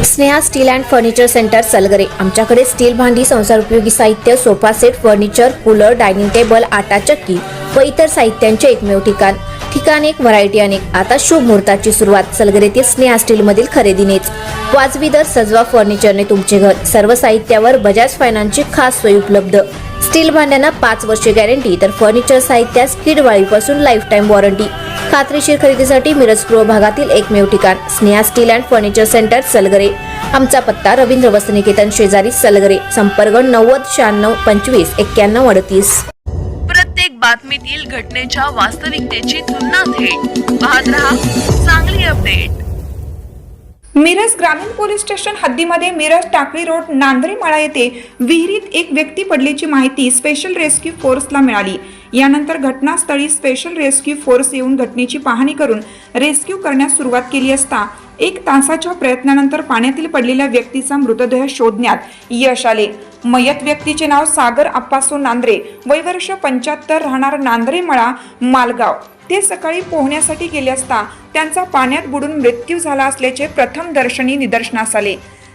Sneha steel and furniture centre Salgare. आमच्याकडे steel भांडी, संसार उपयोगी साहित्य, sofa set, furniture, cooler, dining table, आटा चक्की व इतर साहित्यांचे एकमेव ठिकाण एक, व्हरायटी अनेक। आता शुभ मुहूर्ताची सुरुवात सलगरेतील स्नेहा स्टील मधील खरेदीनेच। वाजवी दर, सजवा फर्निचरने तुमचे घर। सर्व साहित्यावर बजाज फायनान्सची खास सोय उपलब्ध। स्टील भांड्यांना 5 वर्षे गॅरंटी, तर फर्निचर साहित्यास कीड वाळीपासून लाईफ टाइम वॉरंटी। खात्रीशीर खरेदीसाठी मिरज पूर्व भागातील एकमेव ठिकाण Sneha steel and furniture centre Salgare. आमचा पत्ता रवींद्र वस्त्रनिकेतन शेजारी सलगरे। संपर्क 90 96 25 91 38। प्रत्येक बातमीतील घटनेच्या वास्तविकतेची तुलना थेट पाहत रहा चांगली अपडेट। मिरज ग्रामीण पोलीस स्टेशन हद्दीमध्ये मिरज टाकळी रोड नांदरे मळा येथे विहिरीत एक व्यक्ती पडल्याची माहिती स्पेशल रेस्क्यू फोर्सला मिळाली। यानंतर घटनास्थळी स्पेशल रेस्क्यू फोर्स येऊन घटनेची पाहणी करून रेस्क्यू करण्यास सुरुवात केली असता 1 तासाच्या प्रयत्नानंतर पाण्यातील पडलेल्या व्यक्तीचा मृतदेह शोधण्यात यश आले। मयत व्यक्तीचे नाव सागर आप्पासो नांदरे, वय वर्ष 75, राहणार नांदरे मळा मालगाव। ते सकाळी पोहण्यासाठी गेले असता त्यांचा पाण्यात बुडून मृत्यू झाला असल्याचे प्रथमदर्शनी निदर्शनास आले।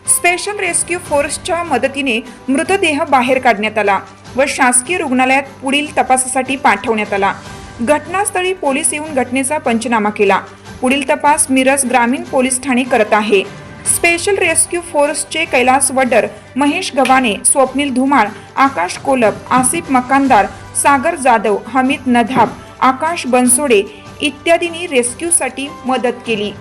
स्पेशल रेस्क्यू फोर्सच्या मदतीने मृतदेह बाहेर काढण्यात आला व शासकीय रुग्णालयात पुढील तपासासाठी पाठवण्यात आला। घटनास्थळी पोलीस येऊन घटनेचा पंचनामा केला। पुढील तपास मिरज ग्रामीण पोलीस ठाणे करत आहे। स्पेशल रेस्क्यू फोर्सचे कैलास वड्डर, महेश गव्हाणे, स्वप्नील धुमाळ, आकाश कोलप, आसिफ मकानदार, सागर जाधव, हमीद नधाब, आकाश बनसोडे इत्यादींनी रेस्क्यूसाठी मदत केली।